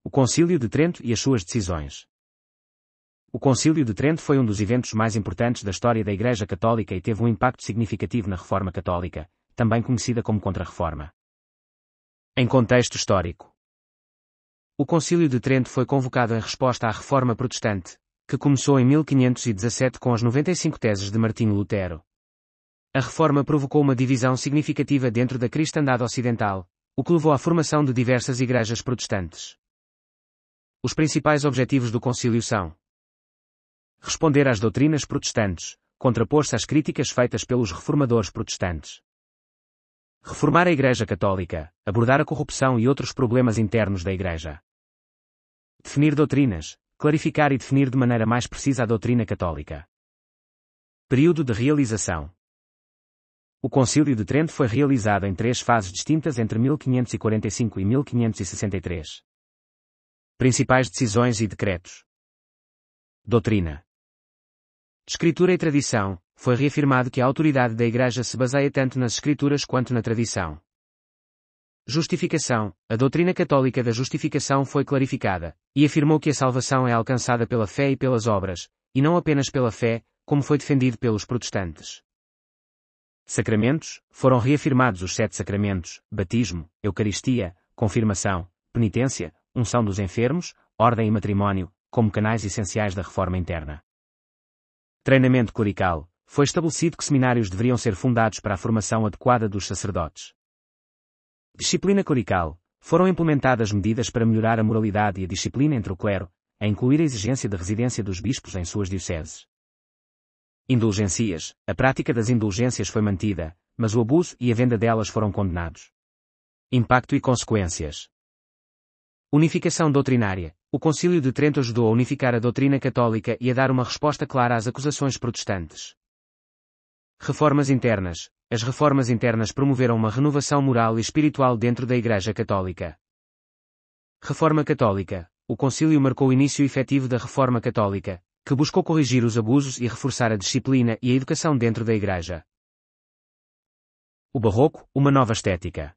O Concílio de Trento e as suas decisões. O Concílio de Trento foi um dos eventos mais importantes da história da Igreja Católica e teve um impacto significativo na Reforma Católica, também conhecida como Contra-Reforma. Em contexto histórico. O Concílio de Trento foi convocado em resposta à Reforma Protestante, que começou em 1517 com as 95 teses de Martinho Lutero. A Reforma provocou uma divisão significativa dentro da cristandade ocidental, o que levou à formação de diversas igrejas protestantes. Os principais objetivos do concílio são: responder às doutrinas protestantes, contrapor-se às críticas feitas pelos reformadores protestantes. Reformar a Igreja Católica, abordar a corrupção e outros problemas internos da Igreja. Definir doutrinas, clarificar e definir de maneira mais precisa a doutrina católica. Período de realização. O Concílio de Trento foi realizado em 3 fases distintas entre 1545 e 1563. Principais decisões e decretos. Doutrina. Escritura e tradição. Foi reafirmado que a autoridade da Igreja se baseia tanto nas Escrituras quanto na tradição. Justificação. A doutrina católica da justificação foi clarificada, e afirmou que a salvação é alcançada pela fé e pelas obras, e não apenas pela fé, como foi defendido pelos protestantes. Sacramentos. Foram reafirmados os 7 sacramentos: batismo, Eucaristia, confirmação, penitência, unção dos enfermos, ordem e matrimónio, como canais essenciais da reforma interna. Treinamento clerical. Foi estabelecido que seminários deveriam ser fundados para a formação adequada dos sacerdotes. Disciplina clerical. Foram implementadas medidas para melhorar a moralidade e a disciplina entre o clero, a incluir a exigência de residência dos bispos em suas dioceses. Indulgências. A prática das indulgências foi mantida, mas o abuso e a venda delas foram condenados. Impacto e consequências. Unificação doutrinária. O Concílio de Trento ajudou a unificar a doutrina católica e a dar uma resposta clara às acusações protestantes. Reformas internas. As reformas internas promoveram uma renovação moral e espiritual dentro da Igreja Católica. Reforma Católica. O Concílio marcou o início efetivo da Reforma Católica, que buscou corrigir os abusos e reforçar a disciplina e a educação dentro da Igreja. O Barroco, uma nova estética.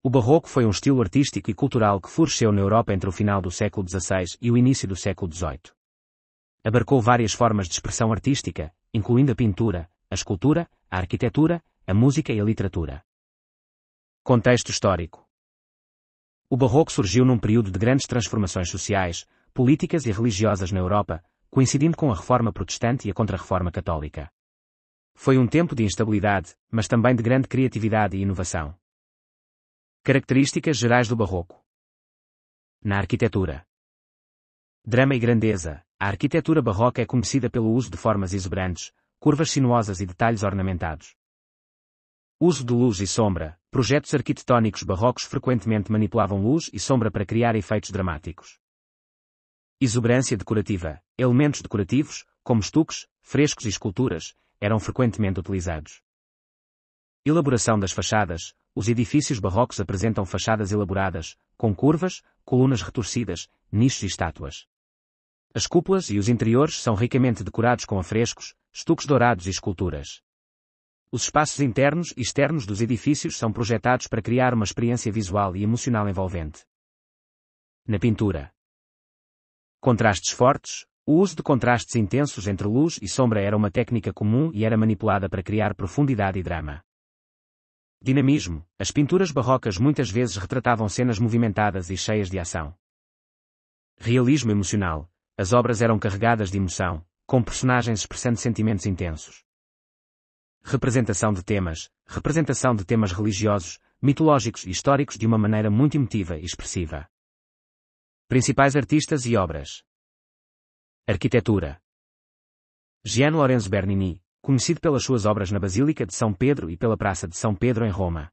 O Barroco foi um estilo artístico e cultural que floresceu na Europa entre o final do século XVI e o início do século XVIII. Abarcou várias formas de expressão artística, incluindo a pintura, a escultura, a arquitetura, a música e a literatura. Contexto histórico. O Barroco surgiu num período de grandes transformações sociais, políticas e religiosas na Europa, coincidindo com a Reforma Protestante e a Contra-Reforma Católica. Foi um tempo de instabilidade, mas também de grande criatividade e inovação. Características gerais do Barroco. Na arquitetura. Drama e grandeza. A arquitetura barroca é conhecida pelo uso de formas exuberantes, curvas sinuosas e detalhes ornamentados. Uso de luz e sombra. Projetos arquitetônicos barrocos frequentemente manipulavam luz e sombra para criar efeitos dramáticos. Exuberância decorativa. Elementos decorativos, como estuques, frescos e esculturas, eram frequentemente utilizados. Elaboração das fachadas. Os edifícios barrocos apresentam fachadas elaboradas, com curvas, colunas retorcidas, nichos e estátuas. As cúpulas e os interiores são ricamente decorados com afrescos, estuques dourados e esculturas. Os espaços internos e externos dos edifícios são projetados para criar uma experiência visual e emocional envolvente. Na pintura. Contrastes fortes. O uso de contrastes intensos entre luz e sombra era uma técnica comum e era manipulada para criar profundidade e drama. Dinamismo. As pinturas barrocas muitas vezes retratavam cenas movimentadas e cheias de ação. Realismo emocional. As obras eram carregadas de emoção, com personagens expressando sentimentos intensos. Representação de temas religiosos, mitológicos e históricos de uma maneira muito emotiva e expressiva. Principais artistas e obras. Arquitetura. Gian Lorenzo Bernini, conhecido pelas suas obras na Basílica de São Pedro e pela Praça de São Pedro em Roma.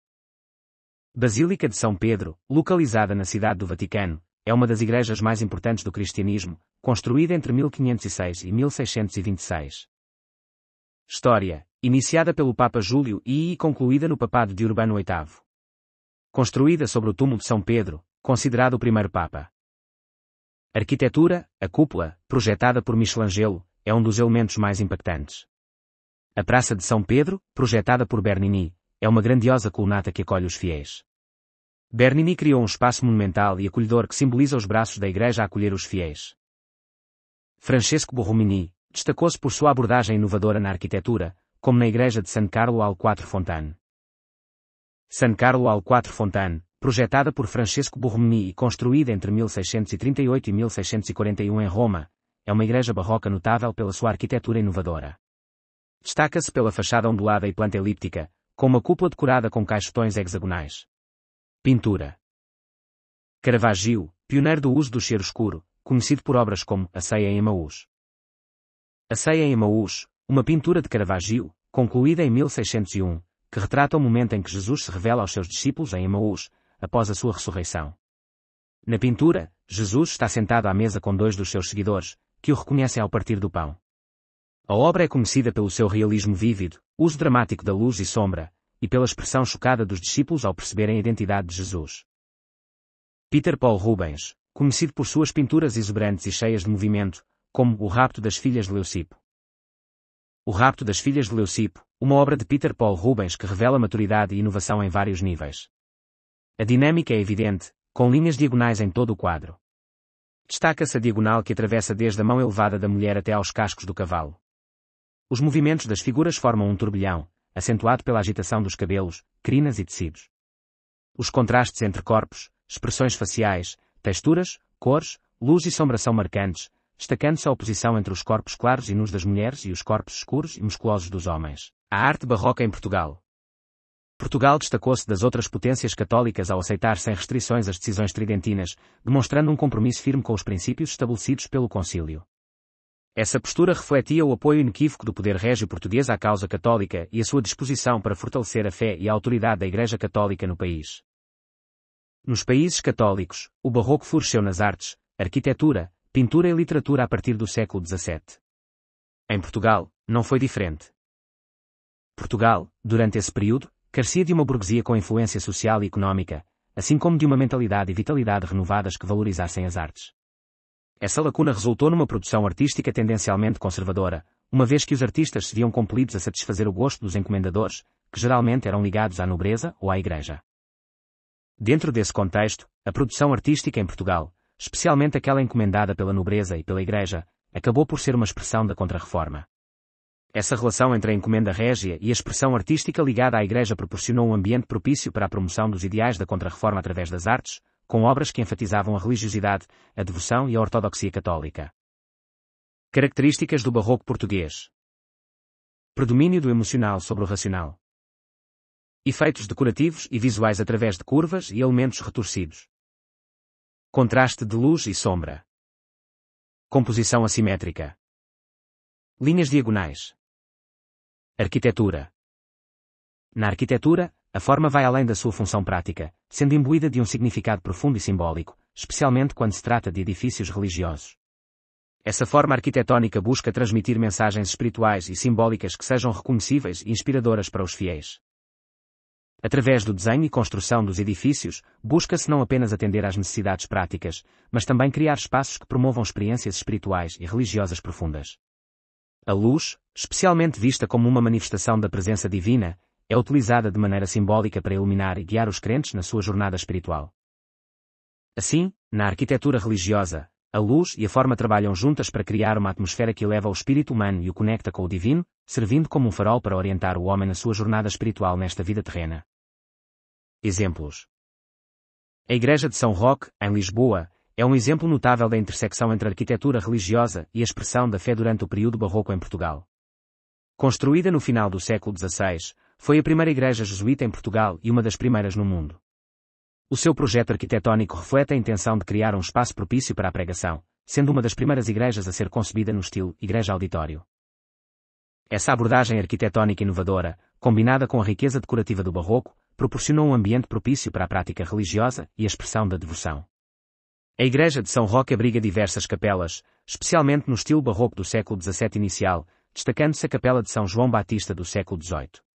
Basílica de São Pedro, localizada na cidade do Vaticano, é uma das igrejas mais importantes do cristianismo, construída entre 1506 e 1626. História. Iniciada pelo Papa Júlio e concluída no papado de Urbano VIII. Construída sobre o túmulo de São Pedro, considerado o primeiro Papa. Arquitetura. A cúpula, projetada por Michelangelo, é um dos elementos mais impactantes. A Praça de São Pedro, projetada por Bernini, é uma grandiosa colunata que acolhe os fiéis. Bernini criou um espaço monumental e acolhedor que simboliza os braços da Igreja a acolher os fiéis. Francesco Borromini destacou-se por sua abordagem inovadora na arquitetura, como na Igreja de San Carlo al Quattro Fontane. San Carlo al Quattro Fontane, projetada por Francesco Borromini e construída entre 1638 e 1641 em Roma, é uma igreja barroca notável pela sua arquitetura inovadora. Destaca-se pela fachada ondulada e planta elíptica, com uma cúpula decorada com caixotões hexagonais. Pintura. Caravaggio, pioneiro do uso do chiaroscuro, conhecido por obras como A Ceia em Emaús. A Ceia em Emaús, uma pintura de Caravaggio, concluída em 1601, que retrata o momento em que Jesus se revela aos seus discípulos em Emaús, após a sua ressurreição. Na pintura, Jesus está sentado à mesa com dois dos seus seguidores, que o reconhecem ao partir do pão. A obra é conhecida pelo seu realismo vívido, uso dramático da luz e sombra, e pela expressão chocada dos discípulos ao perceberem a identidade de Jesus. Peter Paul Rubens, conhecido por suas pinturas exuberantes e cheias de movimento, como O Rapto das Filhas de Leucipo. O Rapto das Filhas de Leucipo, uma obra de Peter Paul Rubens que revela maturidade e inovação em vários níveis. A dinâmica é evidente, com linhas diagonais em todo o quadro. Destaca-se a diagonal que atravessa desde a mão elevada da mulher até aos cascos do cavalo. Os movimentos das figuras formam um turbilhão, acentuado pela agitação dos cabelos, crinas e tecidos. Os contrastes entre corpos, expressões faciais, texturas, cores, luz e sombra são marcantes, destacando-se a oposição entre os corpos claros e nus das mulheres e os corpos escuros e musculosos dos homens. A arte barroca em Portugal. Portugal destacou-se das outras potências católicas ao aceitar sem restrições as decisões tridentinas, demonstrando um compromisso firme com os princípios estabelecidos pelo concílio. Essa postura refletia o apoio inequívoco do poder régio português à causa católica e a sua disposição para fortalecer a fé e a autoridade da Igreja Católica no país. Nos países católicos, o barroco floresceu nas artes, arquitetura, pintura e literatura a partir do século XVII. Em Portugal, não foi diferente. Portugal, durante esse período, carecia de uma burguesia com influência social e económica, assim como de uma mentalidade e vitalidade renovadas que valorizassem as artes. Essa lacuna resultou numa produção artística tendencialmente conservadora, uma vez que os artistas se viam compelidos a satisfazer o gosto dos encomendadores, que geralmente eram ligados à nobreza ou à Igreja. Dentro desse contexto, a produção artística em Portugal, especialmente aquela encomendada pela nobreza e pela Igreja, acabou por ser uma expressão da Contra-Reforma. Essa relação entre a encomenda régia e a expressão artística ligada à Igreja proporcionou um ambiente propício para a promoção dos ideais da Contra-Reforma através das artes, com obras que enfatizavam a religiosidade, a devoção e a ortodoxia católica. Características do barroco português. Predomínio do emocional sobre o racional. Efeitos decorativos e visuais através de curvas e elementos retorcidos. Contraste de luz e sombra. Composição assimétrica. Linhas diagonais. Arquitetura. Na arquitetura, a forma vai além da sua função prática, sendo imbuída de um significado profundo e simbólico, especialmente quando se trata de edifícios religiosos. Essa forma arquitetónica busca transmitir mensagens espirituais e simbólicas que sejam reconhecíveis e inspiradoras para os fiéis. Através do desenho e construção dos edifícios, busca-se não apenas atender às necessidades práticas, mas também criar espaços que promovam experiências espirituais e religiosas profundas. A luz, especialmente vista como uma manifestação da presença divina, é utilizada de maneira simbólica para iluminar e guiar os crentes na sua jornada espiritual. Assim, na arquitetura religiosa, a luz e a forma trabalham juntas para criar uma atmosfera que eleva o espírito humano e o conecta com o divino, servindo como um farol para orientar o homem na sua jornada espiritual nesta vida terrena. Exemplos. A Igreja de São Roque, em Lisboa, é um exemplo notável da intersecção entre a arquitetura religiosa e a expressão da fé durante o período barroco em Portugal. Construída no final do século XVI, foi a primeira igreja jesuíta em Portugal e uma das primeiras no mundo. O seu projeto arquitetónico reflete a intenção de criar um espaço propício para a pregação, sendo uma das primeiras igrejas a ser concebida no estilo igreja-auditório. Essa abordagem arquitetónica inovadora, combinada com a riqueza decorativa do barroco, proporcionou um ambiente propício para a prática religiosa e a expressão da devoção. A Igreja de São Roque abriga diversas capelas, especialmente no estilo barroco do século XVII inicial, destacando-se a Capela de São João Batista do século XVIII.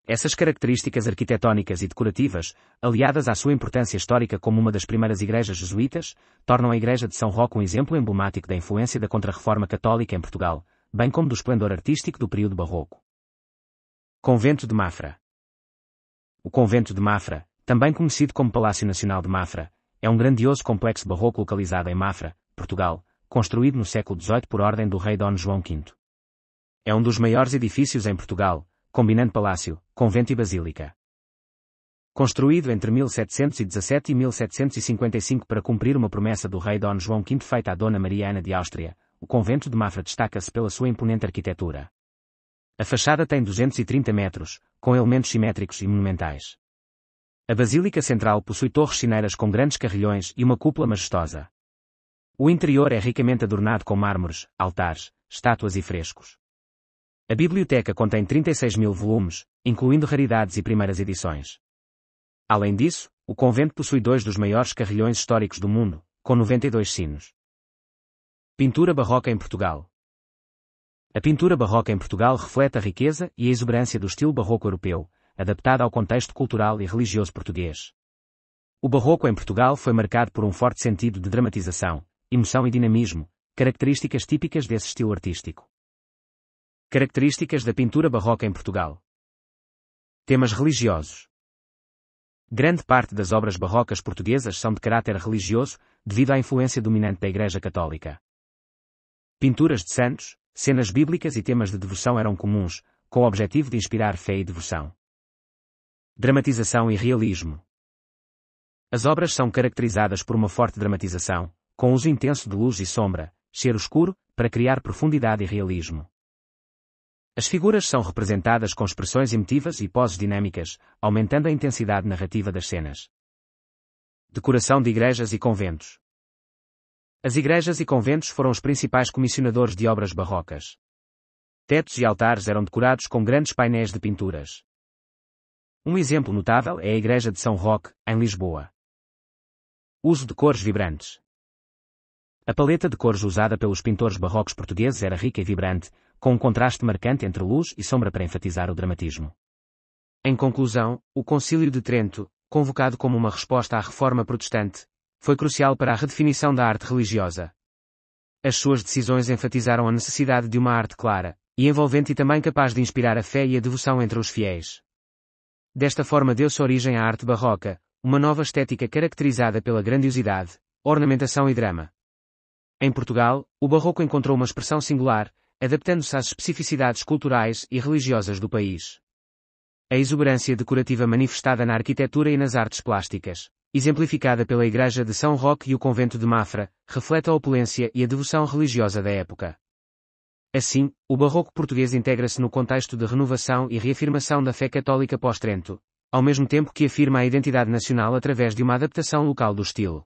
Essas características arquitetónicas e decorativas, aliadas à sua importância histórica como uma das primeiras igrejas jesuítas, tornam a Igreja de São Roque um exemplo emblemático da influência da Contra-Reforma católica em Portugal, bem como do esplendor artístico do período barroco. Convento de Mafra. O Convento de Mafra, também conhecido como Palácio Nacional de Mafra, é um grandioso complexo barroco localizado em Mafra, Portugal, construído no século XVIII por ordem do rei Dom João V. É um dos maiores edifícios em Portugal, combinando palácio, convento e basílica. Construído entre 1717 e 1755 para cumprir uma promessa do rei Dom João V feita à Dona Maria Ana de Áustria, o convento de Mafra destaca-se pela sua imponente arquitetura. A fachada tem 230 metros, com elementos simétricos e monumentais. A Basílica Central possui torres sineiras com grandes carrilhões e uma cúpula majestosa. O interior é ricamente adornado com mármores, altares, estátuas e frescos. A biblioteca contém 36.000 volumes, incluindo raridades e primeiras edições. Além disso, o convento possui 2 dos maiores carrilhões históricos do mundo, com 92 sinos. Pintura barroca em Portugal. A pintura barroca em Portugal reflete a riqueza e a exuberância do estilo barroco europeu, adaptada ao contexto cultural e religioso português. O barroco em Portugal foi marcado por um forte sentido de dramatização, emoção e dinamismo, características típicas desse estilo artístico. Características da pintura barroca em Portugal. Temas religiosos. Grande parte das obras barrocas portuguesas são de caráter religioso, devido à influência dominante da Igreja Católica. Pinturas de santos, cenas bíblicas e temas de devoção eram comuns, com o objetivo de inspirar fé e devoção. Dramatização e realismo. As obras são caracterizadas por uma forte dramatização, com uso intenso de luz e sombra, cheiro escuro, para criar profundidade e realismo. As figuras são representadas com expressões emotivas e poses dinâmicas, aumentando a intensidade narrativa das cenas. Decoração de igrejas e conventos. As igrejas e conventos foram os principais comissionadores de obras barrocas. Tetos e altares eram decorados com grandes painéis de pinturas. Um exemplo notável é a Igreja de São Roque, em Lisboa. Uso de cores vibrantes. A paleta de cores usada pelos pintores barrocos portugueses era rica e vibrante, com um contraste marcante entre luz e sombra para enfatizar o dramatismo. Em conclusão, o Concílio de Trento, convocado como uma resposta à Reforma Protestante, foi crucial para a redefinição da arte religiosa. As suas decisões enfatizaram a necessidade de uma arte clara, e envolvente e também capaz de inspirar a fé e a devoção entre os fiéis. Desta forma deu-se origem à arte barroca, uma nova estética caracterizada pela grandiosidade, ornamentação e drama. Em Portugal, o barroco encontrou uma expressão singular, adaptando-se às especificidades culturais e religiosas do país. A exuberância decorativa manifestada na arquitetura e nas artes plásticas, exemplificada pela Igreja de São Roque e o Convento de Mafra, reflete a opulência e a devoção religiosa da época. Assim, o barroco português integra-se no contexto de renovação e reafirmação da fé católica pós-Trento, ao mesmo tempo que afirma a identidade nacional através de uma adaptação local do estilo.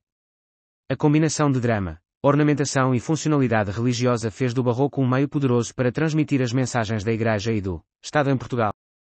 A combinação de drama, ornamentação e funcionalidade religiosa fez do barroco um meio poderoso para transmitir as mensagens da Igreja e do Estado em Portugal.